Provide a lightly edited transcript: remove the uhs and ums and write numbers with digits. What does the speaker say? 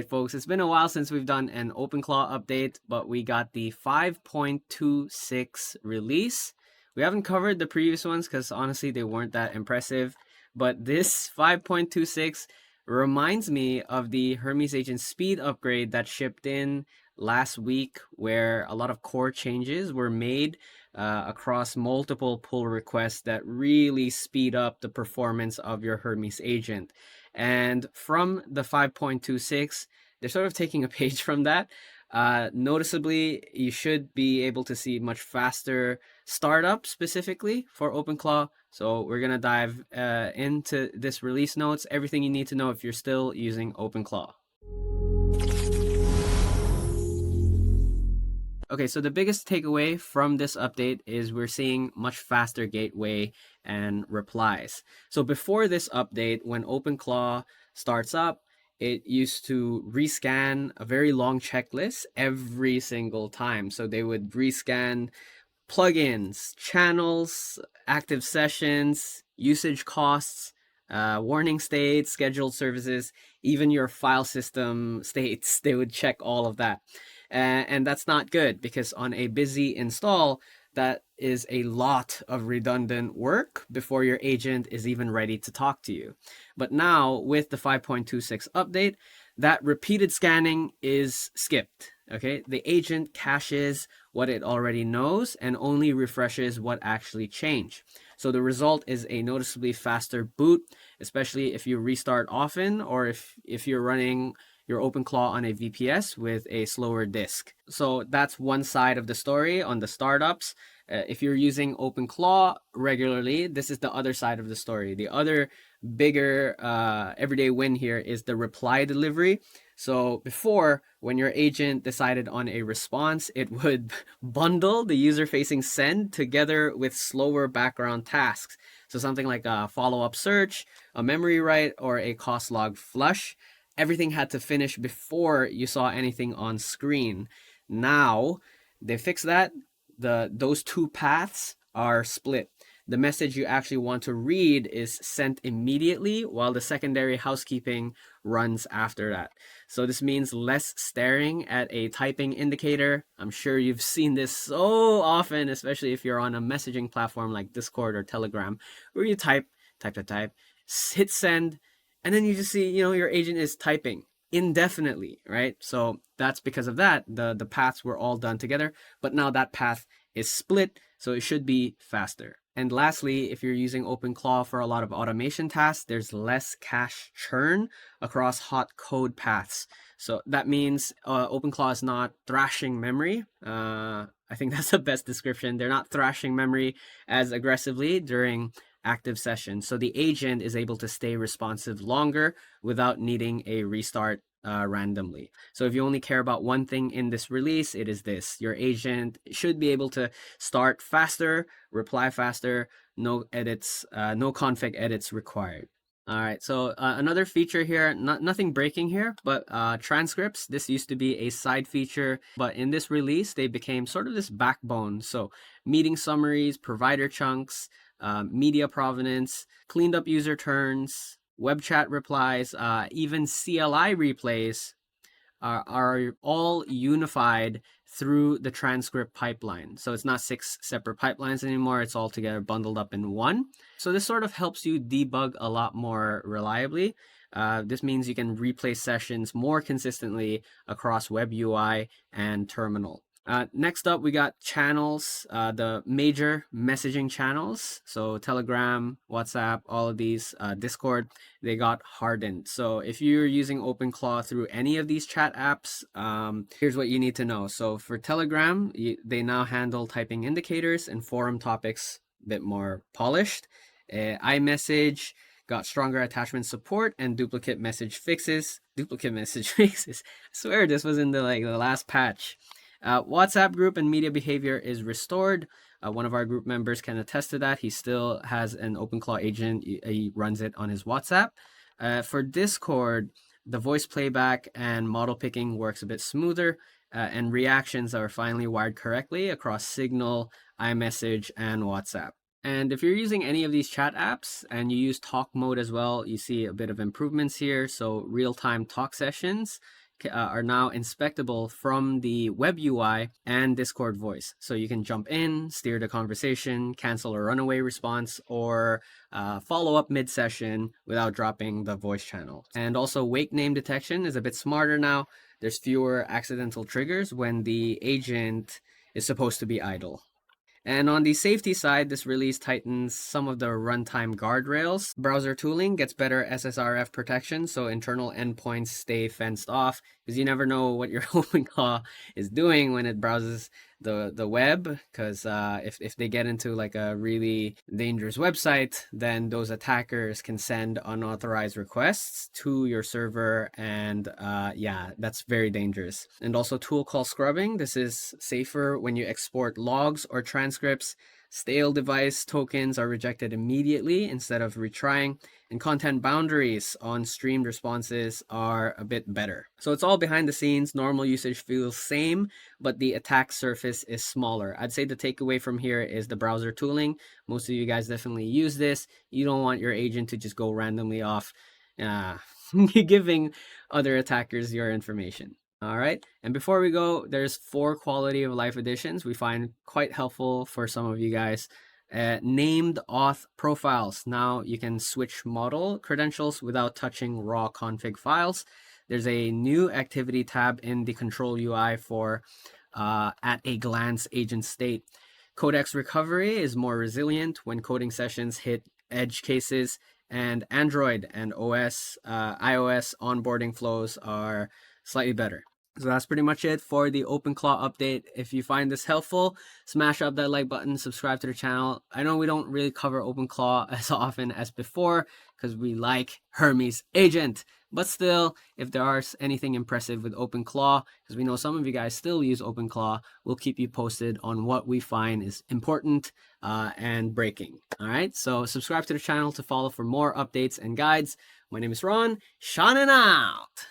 right, folks, it's been a while since we've done an OpenClaw update, but we got the 5.26 release. We haven't covered the previous ones because honestly, they weren't that impressive. But this 5.26 reminds me of the Hermes Agent Speed upgrade that shipped in last week, where a lot of core changes were made across multiple pull requests that really speed up the performance of your Hermes agent. And from the 5.26, they're sort of taking a page from that. Noticeably, you should be able to see much faster startup specifically for OpenClaw. So we're going to dive into this release notes, everything you need to know if you're still using OpenClaw. Okay, so the biggest takeaway from this update is we're seeing much faster gateway and replies. So before this update, when OpenClaw starts up, it used to rescan a very long checklist every single time. So they would rescan plugins, channels, active sessions, usage costs, warning states, scheduled services, even your file system states. They would check all of that. And that's not good because on a busy install, that is a lot of redundant work before your agent is even ready to talk to you. But now with the 5.26 update, that repeated scanning is skipped. Okay, the agent caches what it already knows and only refreshes what actually changed. So the result is a noticeably faster boot, especially if you restart often or if you're running your OpenClaw on a VPS with a slower disk. So that's one side of the story on the startups. If you're using OpenClaw regularly, this is the other side of the story. The other bigger everyday win here is the reply delivery. So before, when your agent decided on a response, it would bundle the user-facing send together with slower background tasks. So something like a follow-up search, a memory write, or a cost log flush. Everything had to finish before you saw anything on screen. Now, they fixed that. Those two paths are split. The message you actually want to read is sent immediately while the secondary housekeeping runs after that. So this means less staring at a typing indicator. I'm sure you've seen this so often, especially if you're on a messaging platform like Discord or Telegram, where you type, hit send, and then you just see, your agent is typing indefinitely, right? So that's because of that. The paths were all done together, but now that path is split, so it should be faster. And lastly, if you're using OpenClaw for a lot of automation tasks, there's less cache churn across hot code paths. So that means OpenClaw is not thrashing memory. I think that's the best description. They're not thrashing memory as aggressively during active sessions. So the agent is able to stay responsive longer without needing a restart randomly. So if you only care about one thing in this release, it is this. Your agent should be able to start faster, reply faster, no edits, no config edits required. All right, so another feature here, nothing breaking here, but transcripts. This used to be a side feature, but in this release, they became sort of this backbone. So meeting summaries, provider chunks, media provenance, cleaned up user turns, web chat replies, even CLI replays are all unified through the transcript pipeline. So it's not 6 separate pipelines anymore. It's all together bundled up in one. So this sort of helps you debug a lot more reliably. This means you can replay sessions more consistently across web UI and terminal. Next up, we got channels, the major messaging channels. So Telegram, WhatsApp, all of these, Discord, they got hardened. So if you're using OpenClaw through any of these chat apps, here's what you need to know. So for Telegram, they now handle typing indicators and forum topics a bit more polished. iMessage got stronger attachment support and duplicate message fixes. I swear this was in the last patch. WhatsApp group and media behavior is restored. One of our group members can attest to that. He still has an OpenClaw agent. He runs it on his WhatsApp. For Discord, the voice playback and model picking works a bit smoother, and reactions are finally wired correctly across Signal, iMessage, and WhatsApp. And if you're using any of these chat apps and you use talk mode as well, you see a bit of improvements here. So real-time talk sessions are now inspectable from the web UI and Discord voice. So you can jump in, steer the conversation, cancel a runaway response, or follow up mid-session without dropping the voice channel. And also wake name detection is a bit smarter now. There's fewer accidental triggers when the agent is supposed to be idle. And on the safety side, this release tightens some of the runtime guardrails. Browser tooling gets better SSRF protection, so internal endpoints stay fenced off, because you never know what your OpenClaw is doing when it browses the web, because if they get into like a really dangerous website, then those attackers can send unauthorized requests to your server, and yeah, that's very dangerous. And also tool call scrubbing. This is safer when you export logs or transcripts. Stale device tokens are rejected immediately instead of retrying, and content boundaries on streamed responses are a bit better. So it's all behind the scenes. Normal usage feels same, but the attack surface is smaller. I'd say the takeaway from here is the browser tooling. Most of you guys definitely use this. You don't want your agent to just go randomly off giving other attackers your information. All right, and before we go, there's 4 quality of life additions we find quite helpful for some of you guys. Named auth profiles. Now you can switch model credentials without touching raw config files. There's a new activity tab in the control UI for at a glance agent state. Codex recovery is more resilient when coding sessions hit edge cases, and Android and iOS onboarding flows are slightly better. So that's pretty much it for the OpenClaw update. If you find this helpful, smash up that like button, subscribe to the channel. I know we don't really cover OpenClaw as often as before because we like Hermes Agent. But still, if there are anything impressive with OpenClaw, because we know some of you guys still use OpenClaw, we'll keep you posted on what we find is important and breaking. All right, so subscribe to the channel to follow for more updates and guides. My name is Ron, shining out.